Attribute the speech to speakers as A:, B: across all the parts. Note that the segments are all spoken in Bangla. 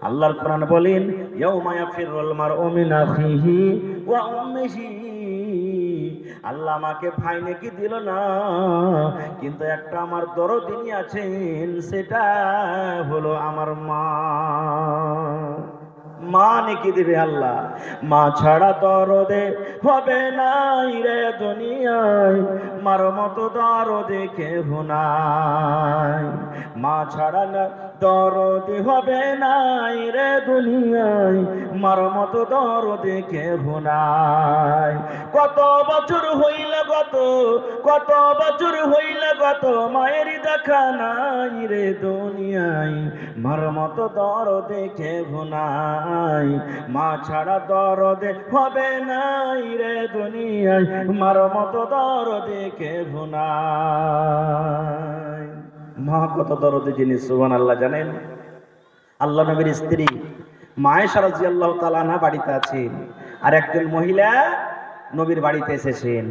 A: আল্লাহর কোরআন বলেন, ইয়াউমা ইয়াফিরুল মারউ মিন আখিহি ওয়া উম্মিহি। আল্লাহ আমাকে ভাই নাকি দিল না, কিন্তু একটা আমার দরদিনী আছেন, সেটা হলো আমার মা। মা নাকি দিবে আল্লাহ। মা ছাড়া দরদে হবে নাই রে দুনিয়ায়, মার মতো দরদে কেহ নাই। মা ছাড়া না দরদে হবে নাই রে দুনিয়ায়, মার মতো দরদে কেহ নাই। কত বছর হইল গত, কত বছর হইল গত, মায়ের দেখা নাই রে দুনিয়ায়, মার মতো দরদে কেহ নাই। মা ছাড়া দরদে হবে নাই রে দুনিয়ায়, মার মতো দরদে কেহ নাই। মা কত দরদে জিনিস, সুবহানাল্লাহ। জানেন, আল্লাহ নবীর স্ত্রী মা আয়েশা রাদিয়াল্লাহু তাআলা আনহা বাড়িতে আছেন, আর একজন মহিলা নবীর বাড়িতে এসেছেন।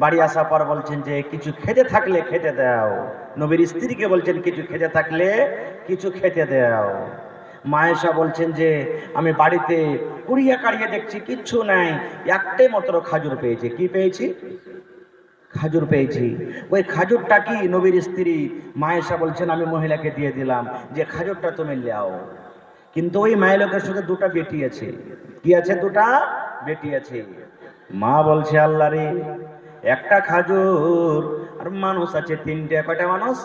A: বাড়ি আসার পর বলছেন যে কিছু খেতে থাকলে খেতে দাও। নবীর স্ত্রীকে বলছেন কিছু খেতে থাকলে কিছু খেতে দাও। মা আয়েশা বলছেন যে আমি বাড়িতে কুড়িয়ে কাড়িয়ে দেখছি কিচ্ছু নাই, একটাই মাত্র খাজুর পেয়েছি। কি পেয়েছি? খাজুর পেয়েছি। ওই খাজুরটা কি? নবীর স্ত্রী মা আয়েশা বলছেন আমি মহিলাকে দিয়ে দিলাম যে খাজুরটা তুমি লাও। কিন্তু ওই মায়ের লোকের সাথে দুটা বেটি আছে। কি আছে? দুটা বেটি আছে। মা বলছে আল্লাহ রে, একটা খাজুর, আর মানুষ আছে তিনটে। কয়টা মানুষ?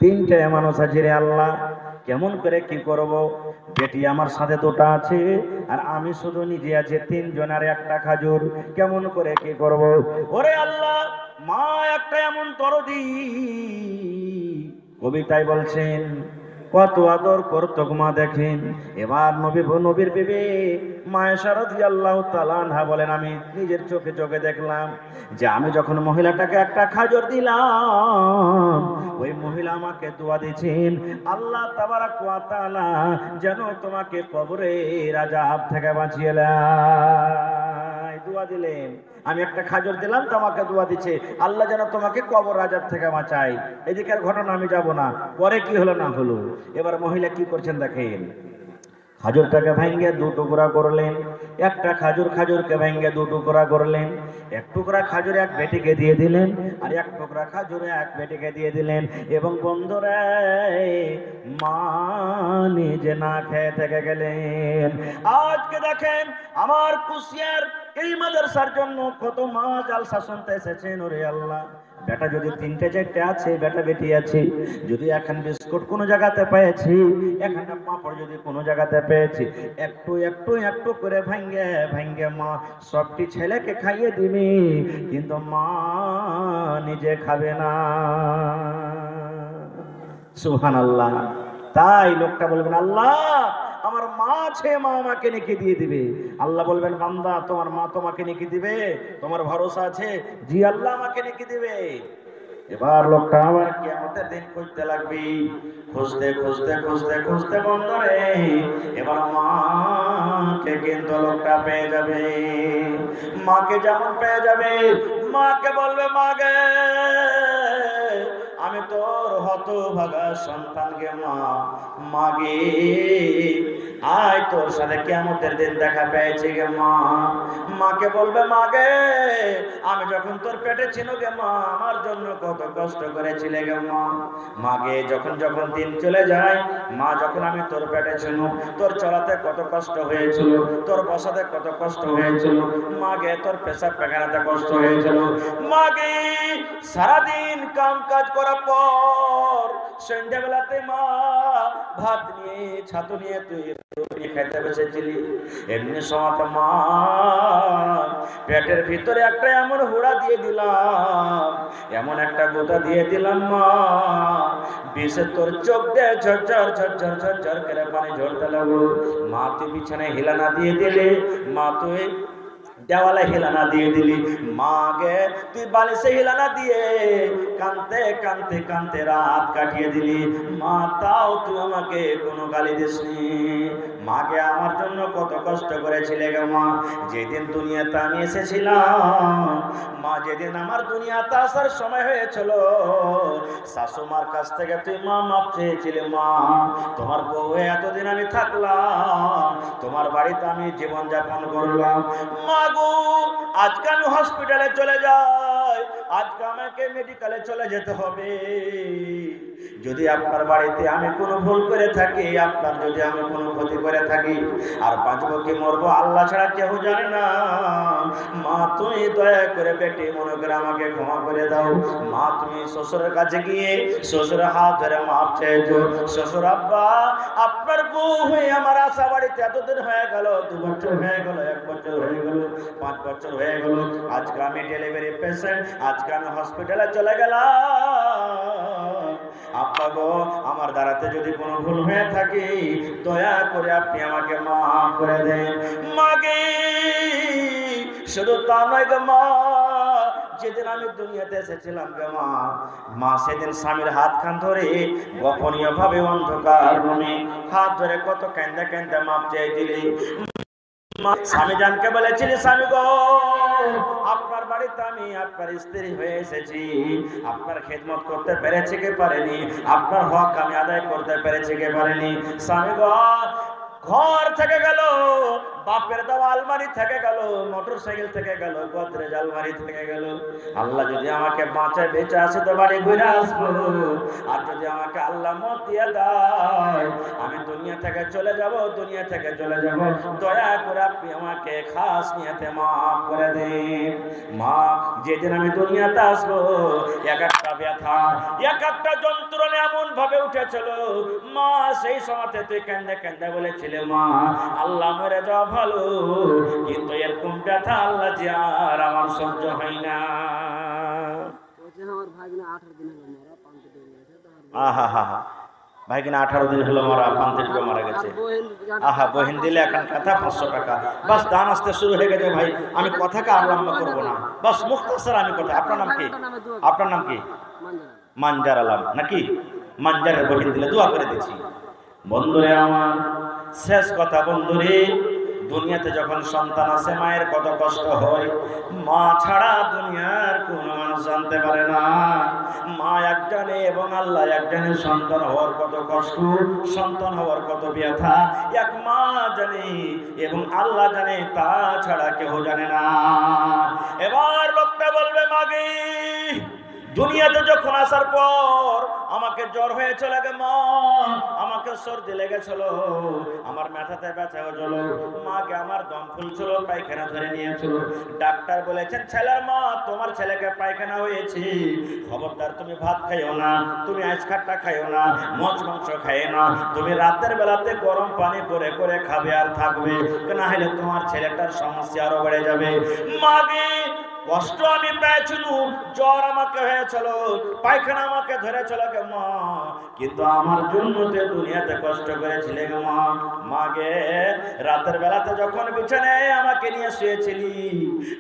A: তিনটে মানুষ আছে রে আল্লাহ, কেমন করে কি করব? বেটি আমার সাথে দুটা আছে, আর আমি শুধু নিজে আছে তিনজন, আর একটা খাজুর, কেমন করে কি করব? ওরে আল্লাহ, মা একটা এমন দরদি। কবিতায় বলছেন কত আদর করতো মা, দেখেন। এবার নবীর বিবি মা আয়েশা রাদিয়াল্লাহু তাআলা আনহা বলেন আমি নিজের চোখে চোখে দেখলাম যে আমি যখন মহিলাটাকে একটা খাজর দিলাম, ওই মহিলা আমাকে দোয়া দিয়েছেন, আল্লাহ তাবারাক ওয়া তাআলা যেন তোমাকে কবরের আযাব থেকে বাঁচিয়ে নেয়। দোয়া দিলেন, আমি একটা খাজর দিলাম, তোমাকে দোয়া দিচ্ছে আল্লাহ যেন তোমাকে কবর আযাব থেকে বাঁচায়। এদিকের ঘটনা আমি যাব না, পরে কি হলো না হলো। এবার মহিলা কি করছেন দেখেন, খাজুরটাকে ভেঙে দু টুকরা করলেন। একটা খাজুরকে ভেঙে দু টুকরা করলেন। এক টুকরা খাজুর এক বেটিকে দিয়ে দিলেন, আর এক টুকরা খাজুর এক বেটিকে দিয়ে দিলেন। এবং বন্ধুরা, মা নিজে না খেয়ে থেকে গেলেন। আজকে দেখেন আমার কুশিয়ার এই মাদ্রাসার জন্য কত মা জালসা শুনতে এসেছেন। ওরে আল্লাহ, বেটা যদি তিনটে চারটে আছে, বেটা বেটি আছে, যদি এখন বিস্কুট কোনো জায়গাতে পেয়েছি, এখানে পাঁপড় যদি কোনো জায়গাতে পেয়েছি, একটু একটু একটু করে ভাঙ্গে ভাঙ্গে মা সবটি ছেলেকে খাইয়ে দিবি, কিন্তু মা নিজে খাবে না। সুবহানাল্লাহ। তাই লোকটা বলবেন আল্লাহ আমার মা আছে, মা আমাকে নেকি দিয়ে দিবে। আল্লাহ বলবেন বান্দা তোমার মা তোমাকে নেকি দিবে? তোমার ভরসা আছে? জি আল্লাহ আমাকে নেকি দিবে। এবার লোকটা আবার কিয়ামতের দিন খুঁজতে লাগবে, খুঁজতে খুঁজতে খুঁজতে খুঁজতে বন্ধরে এবার মাকে কিন্তু লোকটা পেয়ে যাবে। মাকে যেমন পেয়ে যাবে, মাকে বলবে মাগে আমি তোর হতভাগা সন্তান গে মা, মাগে আয় তোর সাথে কিয়ামতের দিন দেখা পেয়েছি গে মা। মাকে বলবে মাগে আমি যখন তোর পেটে ছিল গে মা, আমার জন্য কত কষ্ট করেছিলে গে মা। মাগে যখন যখন দিন চলে যায়, মা যখন আমি তোর পেটে ছিল, তোর চলাতে কত কষ্ট হয়েছিল, তোর বসাতে কত কষ্ট হয়েছিল, মাগে তোর পেশাব পায়খানাতে কষ্ট হয়েছিল। মাগে সারাদিন কাম কাজ করার পর সন্ধ্যাবেলাতে মা ভাত নিয়ে ছাতু নিয়ে তুই খেতে বসেছিলি, এমনি সময় মা পেটের ভিতরে একটা এমন হুড়া দিয়ে দিলাম, এমন একটা গোটা দিয়ে দিলাম মা, বিষে তোর চোখ দিয়ে ঝরঝর ঝরঝর ঝরঝর করে পানি ঝরতে লাগলো। মা তুই বিছানায় হিলানা দিয়ে দিলে, মা তুই দেওয়ালে হিলানা দিয়ে দিলি, মা গে তুই বালিশে হিলানা দিয়ে কানতে কানতে কানতে রাত কাটিয়ে দিলি, মা তাও তুই আমাকে কোনো গালি দিসনি। মাকে আমার জন্য কত কষ্ট করেছিলে গে মা। যেদিন দুনিয়াতে আমি এসেছিলাম মা, যেদিন আমার দুনিয়াতে আসার সময় হয়েছিল, শাশুমার কাছ থেকে তুই মা মাপ চেয়েছিলে। মা তোমার বউ এতদিন আমি থাকলাম, তোমার বাড়িতে আমি জীবনযাপন করলাম। মা গো আজকে আমি হসপিটালে চলে যাই, আজকে আমাকে মেডিকেলে চলে যেতে হবে। যদি আপনার বাড়িতে আমি কোনো ভুল করে থাকি, আপনার যদি আমি কোনো ক্ষতি করে থাকি, আর বাঁচবো কি মরবো আল্লাহ ছাড়া কেউ জানে না। মা তুমি দয়া করে বেটি মনে করে আমাকে ক্ষমা করে দাও। মা তুমি শ্বশুরের কাছে গিয়ে শ্বশুরের হাত ধরে মাপ চেয়েছো। শ্বশুর আব্বা আপনার বউ হয়ে আমার আশা বাড়িতে এতদিন হয়ে গেল, 2 বছর হয়ে গেল, 1 বছর হয়ে গেল, 5 বছর হয়ে গেল, আজকে আমি ডেলিভারি পেশেন্ট, আজকে আমি হসপিটালে চলে গেলাম। আব্বা গো আমার দ্বারাতে যদি কোনো ভুল হয়ে থাকে দয়া করে আপনি আমাকে মাফ করে দেন। মাগে শুধু তা নয় গো মা, যেদিন আমি দুনিয়াতে এসেছিলাম গো মা, মা সেদিন স্বামীর হাত খান ধরে গোপনীয় ভাবে অন্ধকার রুমে হাত ধরে কত কান্দা কান্দা মাপ চেয়ে দিলি। স্বামী জানকে বলেছিলি, স্বামী গো আপনার বাড়িতে আমি আপনার স্ত্রী হয়ে এসেছি, আপনার খেদমত করতে পেরেছি কি পারেনি, আপনার হক আমি আদায় করতে পেরেছি কি পারেনি। স্বামী গো ঘর থেকে গেল, বাপের দেওয়া আলমারি থেকে গেল, মোটর সাইকেল থেকে গেল, গোদরেজ আলমারি থেকে গেল। আল্লাহ যদি আমাকে বাঁচায় বেঁচে আসে তো বাড়ি ঘুরে আসবো, আর যদি আমাকে আল্লাহ মত দিয়ে দেয় আমি দুনিয়া থেকে চলে যাব, দুনিয়া থেকে চলে যাব। দয়া করে আপনি আমাকে খাস নিয়তে মাফ করে দিন। মা যেদিন আমি দুনিয়াতে আসবো এক একটা ব্যথা, এক একটা যন্ত্রণা এমন ভাবে উঠেছিল মা, সেই সময়তে তুই কান্দে কান্দে বলেছিলে মা আল্লাহ মেরে যাওয়া ভালো, কিন্তু এরকম ব্যথা আল্লাহ যে আর আমার সহ্য হয় না। আহা হা হা ভাইকিনা 18 দিন হলো মারা, পান্তের মারা গেছে। আহা বহিন দিলে এখন কথা 500 টাকা বাস দান আসতে শুরু হয়ে গেছে। ভাই আমি কথাকে আর লম্বা করবো না, বাস মুখতাসার আমি কথা। আপনার নাম কি? আপনার নাম কি? মানজার আলম নাকি? মানজারের বহিন দিলে দোয়া করে দিচ্ছি। বন্ধুরে আমার শেষ কথা, বন্ধুরে দুনিয়াতে যখন সন্তান আছে মায়ের কত কষ্ট হয়, মা ছাড়া দুনিয়ার কোনো মানুষ জানতে পারে না। মা একজনে এবং আল্লাহ একজনে, সন্তান হওয়ার কত কষ্ট, সন্তান হওয়ার কত ব্যথা এক মা জানে এবং আল্লাহ জানে, তা ছাড়া কেউ জানে না। এবার লোকটা বলবে মাগে দুনিয়াতে যখন আসার পর আমাকে জ্বর হয়েছিল গে মা, আমাকে সর্দি লেগেছিল, আমার মাথাতে ব্যথা হয়েছিল, মাকে আমার দম ফুলছিল, পায়খানা ধরে নিয়েছিল। ডাক্তার বলেছেন ছেলের মা তোমার ছেলেকে পায়খানা হয়েছে, খবরদার তুমি ভাত খাইও না, তুমি আইস খাট্টা খাইও না, মাছ মাংস খাইও না, তুমি রাতের বেলাতে গরম পানি করে করে খাবে আর থাকবে, না হলে তোমার ছেলেটার সমস্যা আরো বেড়ে যাবে। মাগে কষ্ট আমি পেয়েছিল, জ্বর আমাকে হয়েছিল, পায়খানা আমাকে ধরেছিল গে মা, কিন্তু আমার জন্য তো দুনিয়াতে কষ্ট করেছিলে গে মা। মাগে রাতের বেলাতে যখন বিছানায় আমাকে নিয়ে শুয়েছিলি,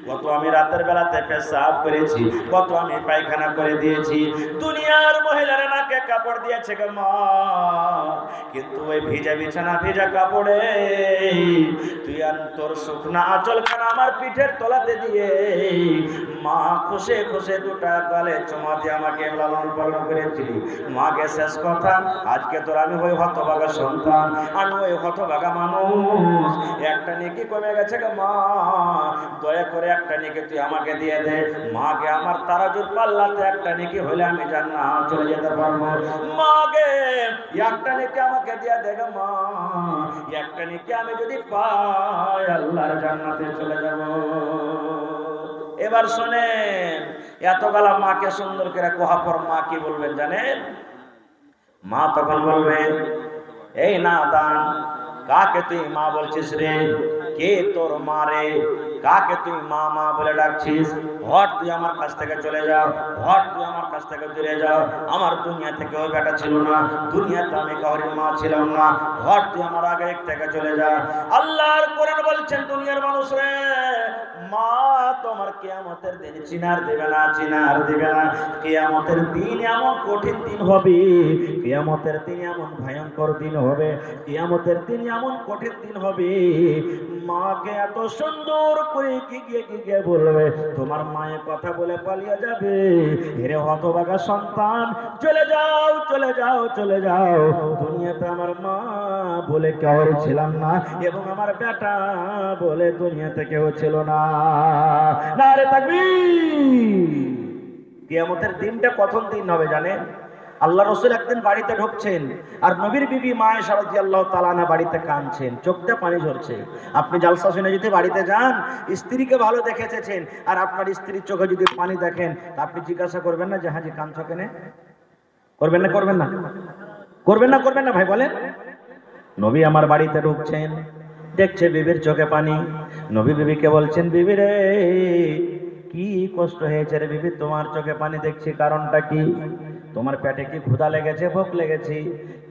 A: কত আমি রাতের বেলাতে পেশাব করেছি, কত আমি পায়খানা করে দিয়েছি, দুনিয়ার মহিলারা নাকে কাপড় দিয়েছে গে মা, কিন্তু ওই ভিজা বিছানা ভিজা কাপড়ে তুই আর তোর শুকনা আঁচলখানা আমার পিঠের তলাতে দিয়ে মা খুশে খুশে দুটা গালে চুমা দিয়ে আমাকে লালন পালন করেছিলি। মাকে শেষ কথা, আজকে তোর আমি ওই হতভাগা সন্তান, আমি ওই হতভাগা মানুষ, একটা নেকি কমে গেছে গো মা, দয়া করে একটা নেকি তুই আমাকে দিয়ে দে। মাকে আমার তারাজুর পাল্লাতে একটা নেকি হলে আমি জান্নাত চলে যেতে পারবো। মাকে একটা নেকি আমাকে দিয়ে দে গো মা, একটা নেকি আমি যদি পাই আল্লাহর জান্নাতে চলে যাব। এবার শোনেন, এতবেলা মাকে সুন্দর করে কোহা পর মা কি বলবেন জানেন? মা তখন বলবে এই না দান কাকে তুই মা বলছিস রে? কে তোর মা রে? কাকে তুই মা মা বলে ডাকছিস? হট, তুই আমার কাছ থেকে চলে যা, হট, তুই আমার কাছ থেকে দূরে যা। আমার দুনিয়া থেকে ওই বেটা ছিল না, দুনিয়াতে আমি কাউর মা ছিলাম না। হট, তুই আমার আগে থেকে চলে যা। আল্লাহর কোরআন বলছেন, দুনিয়ার মানুষ রে, মা তোমার কিয়ামতের দিন চিনার দিবে না, চিনার দিবে না। কিয়ামতের দিন এমন কঠিন দিন হবে, কিয়ামতের দিন এমন ভয়ঙ্কর দিন হবে, কিয়ামতের দিন এমন কঠিন দিন হবে, মাকে এত সুন্দর করে কি গিয়ে বলবে, তোমার মায়ের কথা বলে পালিয়ে যাবে, হেরে হতভাগা সন্তান, চলে যাও, চলে যাও, চলে যাও। দুনিয়াতে আমার মা বলে কেউ ছিলাম না, এবং আমার বেটা বলে দুনিয়াতে কেউ ছিল না। নারে তাকবীর! কিয়ামতের দিনটা কখন দিন হবে জানেন? আল্লাহ রসুল একদিন বাড়িতে ঢুকছেন, আর নবীর বিবি মা আয়েশা রাদিয়াল্লাহু তাআলা আনহা বাড়িতে কাঁদছেন, চোখতে পানি ঝরছে। আপনি জালসা শুনে যদি বাড়িতে যান, স্ত্রীকে ভালো দেখে এসেছেন, আর আপনার স্ত্রীর চোখে যদি পানি দেখেন, আপনি জিজ্ঞাসা করবেন না যে হাজি কাঁদছো কেন? করবেন না? করবেন না? করবেন না? করবেন না ভাই বলেন? নবী আমার বাড়িতে ঢুকছেন, দেখছে বিবির চোখে পানি। নবী বিবিকে বলছেন, বিবি রে, কি কষ্ট হয়েছে রে বিবি, তোমার চোখে পানি দেখছি, কারণটা কি? তোমার পেটে কি ক্ষুধা লেগেছে, ভোক লেগেছে?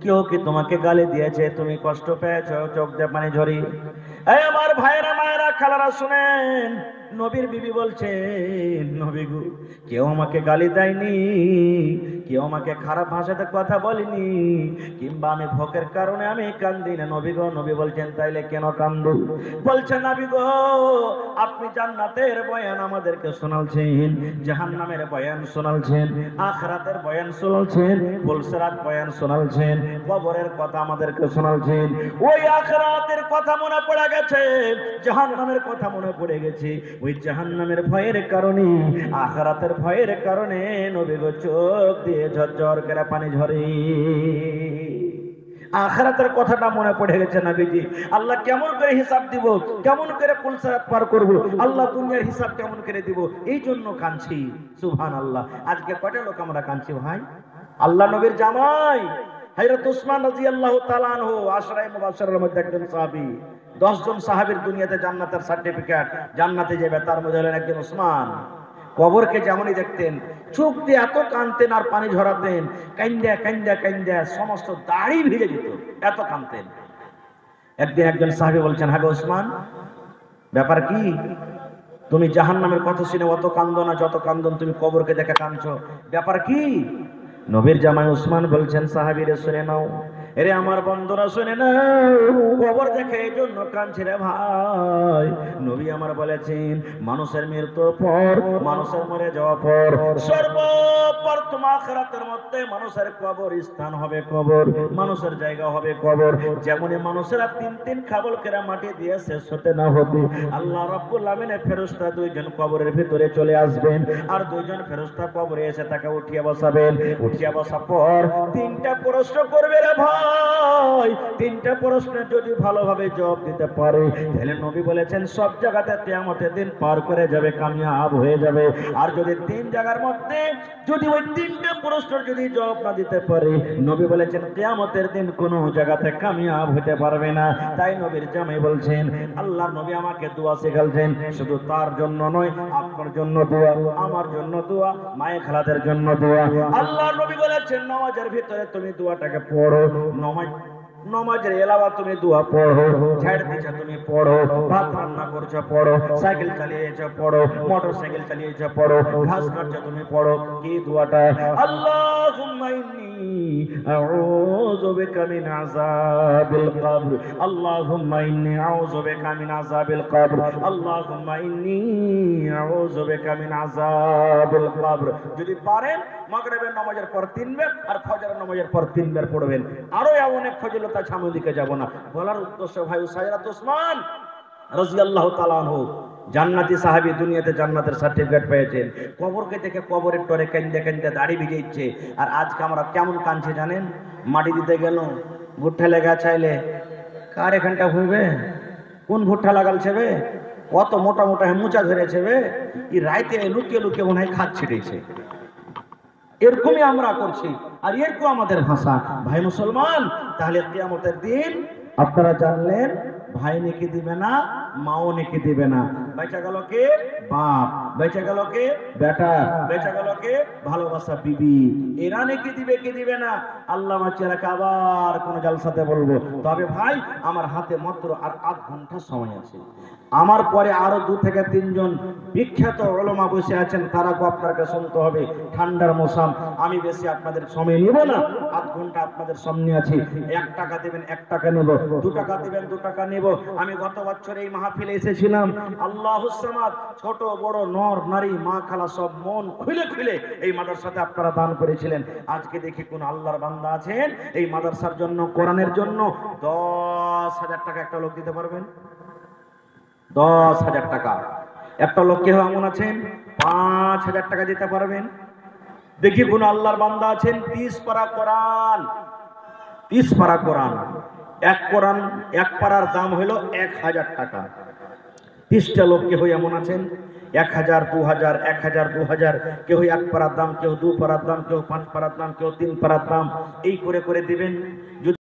A: কেউ কি তোমাকে গালি দিয়েছে, তুমি কষ্ট পেয়েছো, চোখ দিয়ে পানি ঝরি? এই আমার ভাইয়েরা, মায়েরা, খালারা শুনেন, নবীর বিবি বলছেন, নবী গো, কেউ আমাকে গালি দেয়নি, কেউ আমাকে খারাপ ভাষাতে কথা বলেনি, কিংবা আমি ভোকের কারণে আমি কান্দি না। নবী গো, নবী বলছেন, তাইলে কেন কান্দো? বলছেন, নবী গো, আপনি জান্নাতের বয়ান আমাদেরকে শোনালছেন, জাহান্নামের বয়ান শোনালছেন, আখিরাতের বয়ান শোনালছেন, পুলসিরাত বয়ান শোনালছেন, কবরের কথা আমাদেরকে শোনালছেন। ওই আখিরাতের কথা মনে পড়ে গেছে, জাহান্নামের কথা মনে পড়ে গেছে। ওই জাহান্নামের ভয়ের কারণে, আখিরাতের ভয়ের কারণে নবী গো চোখ দিয়ে ঝরঝর করে পানি ঝরে। আখিরাতের কথাটা মনে পড়ে গেছে নবীজি। আল্লাহ কেমন করে হিসাব দিব, কেমন করে পুলসিরাত পার করব, আল্লাহ দুনিয়ার হিসাব কেমন করে দিব, এই জন্য কাঁদছি। সুবহানাল্লাহ। আজকে কয়টা লোক আমরা কাঁদছি ভাই? আল্লাহ নবীর জামাই হযরত উসমান রাদিয়াল্লাহু তাআলা আনহু আশরায়ে মুবাশশিরের মধ্যে একজন সাহাবী। 10 জন সাহাবীর দুনিয়াতে জান্নাতের সার্টিফিকেট, জান্নাতে যাবে, তার মধ্যে হলেন একজন উসমান। কবরকে যেমনই দেখতেন, চোখ দিয়ে এত কাঁদতেন আর পানি ঝরাতেন, কাইন্দা কাইন্দা কাইন্দা সমস্ত দাড়ি ভিজে যেত, এত কাঁদতেন। একদিন একজন সাহাবী বলছেন, হ্যাঁ গো উসমান, ব্যাপার কি? তুমি জাহান্নামের কথা শুনে অত কান্দো না যত কান্দন তুমি কবরকে দেখে কাঁদছো, ব্যাপার কি? নবীর জামাই উসমান বলছেন, সাহাবীরে শুনে নাও, এরে আমার বন্ধুরা শুনে নাও, কবর দেখে এই জন্য কাঁদছি রে ভাই। নবী আমার বলেছেন, মানুষের মৃত্যুর পর, মানুষের মরে যাওয়ার পর সর্বপ্রথম আখিরাতের মধ্যে মানুষের কবর স্থান হবে, কবর মানুষের জায়গা হবে, কবর। যেমনই মানুষেরা তিন খাবল কেরা মাটি দিয়ে শেষ হতে না হতে, আল্লাহ রাব্বুল আমিনের ফেরেশতা 2 জন কবরের ভিতরে চলে আসবেন, আর 2 জন ফেরেশতা কবরে এসে তাকে উঠিয়ে বসাবেন। উঠিয়ে বসার পর 3টা প্রশ্ন করবে রে ভাই। 3টা প্রশ্নের যদি ভালোভাবে জবাব দিতে পারে, তাহলে নবী বলেছেন সব জায়গাতে কিয়ামতের দিন পার করে যাবে, কামিয়াব হয়ে যাবে। আর যদি 3 জায়গার মধ্যে যদি ওই 3টা প্রশ্নের যদি জবাব না দিতে পারে, নবী বলেছেন কিয়ামতের দিন কোনো জায়গাতে কামিয়াব হতে পারবে না। তাই নবীর জামাই বলছেন, আল্লাহর নবী আমাকে দোয়া শেখালেন, শুধু তার জন্য নয়, আপনার জন্য দোয়া, আমার জন্য দোয়া, মায়ে খালাদের জন্য দোয়া। আল্লাহর নবী বলেছেন, নামাজের ভিতরে তুমি দোয়াটাকে পড়ো, নমাজের এলাওয়া তুমি দোয়া পড়ো, ঝাড় দিচ্ছ তুমি পড়ো, ভাত রান্না করছো পড়ো, সাইকেল চালিয়েছো পড়ো, মোটর সাইকেল চালিয়েছো পড়ো, ঘাস কাটছো তুমি পড়ো। কি দোয়াটা? আল্লাহুম্মা ইন্নী আউযু বিকা মিন আযাবিল কবর, আল্লাহুম্মা ইন্নী আউযু বিকা মিন আযাবিল কবর, আল্লাহুম্মা ইন্নী আউযু বিকা মিন আযাবিল কবর। যদি পারেন মাগরিবের নামাজের পর 3 বার আর ফজরের নামাজের পর 3 বার পড়বেন। আরো অনেক ফজিলত আছে, সামনের দিকে যাব না। বলার উদ্দেশ্য ভাই, হযরত উসমান রাদিয়াল্লাহু তাআলা আনহু জান্নাতি সাহাবী, দুনিয়াতে জান্নাতের সার্টিফিকেট পেয়েছেন। কবরকে দেখে কবরের তরে কান্দে কান্দে দাড়ি ভিজে ইচ্ছে। আর আজকে আমরা কেমন কাঁদছি জানেন? মাটি দিতে গেল, ভুট্টা লেগা চাইলে কার এখানটা ভুলবে, কোন ভুট্টা লাগাল ছেবে, কত মোটা মোটা মুচা ধরেছে বে, এই রাইতে লুকিয়ে লুকিয়ে মনে হয় খাদ ছিটেছে। এরকমই আমরা করছি, আর এরকম আমাদের ভাষা। ভাই মুসলমান, তাহলে কিয়ামতের দিন আপনারা জানলেন ভাই নেকি দিবে না, মাও নেকি দিবে না। বেঁচে গেল কে? বাপ। বেঁচে গেল কে? বেটা। বেঁচে গেল কে? ভালোবাসা বিবি। এরা নেকি দিবে কি দিবে না আল্লাহ মাচিয়ারাকে আবার কোন জালসাতে বলবো। তবে ভাই আমার হাতে মাত্র আর 8 ঘন্টা সময় আছে। আমার পরে আরো 2 থেকে 3 জন বিখ্যাত উলামা বসে আছেন, তারাকে আপনাকে শুনতে হবে। ঠান্ডার মৌসুম, আমি বেশি আপনাদের সময় নিব না। 8 ঘন্টা আপনাদের সামনে আছি। 1 টাকা দিবেন 1 টাকা নেব, 2 টাকা দিবেন 2 টাকা নেব। আমি গত বছর এই মাহফিলে এসেছিলাম। আল্লাহুস সামাদ, ছোট বড় নর নারী মা খালা সব মন খুলে খুলে এই মাদ্রাসাতে আপনারা দান করেছিলেন। আজকে দেখি কোন আল্লাহর বান্দা আছেন এই মাদ্রাসার জন্য, কোরআনের জন্য 10,000 টাকা একটা লোক দিতে পারবেন? 10,000 টাকা একটা লোক কেউ এমন আছেন 5,000 টাকা দিতে পারবেন? দেখি কোন আল্লাহর বান্দা আছেন 30 পারা কোরআন, 30 পারা কোরআন, এক পারার দাম হলো 1,000 টাকা। 30টা লোক কেউ এমন আছেন 1,000 2,000 1,000 2,000, কেউ 1 পারার দাম, কেউ 2 পারার দাম, কেউ 5 পারার দাম, কেউ 3 পারার দাম, এই করে করে দিবেন।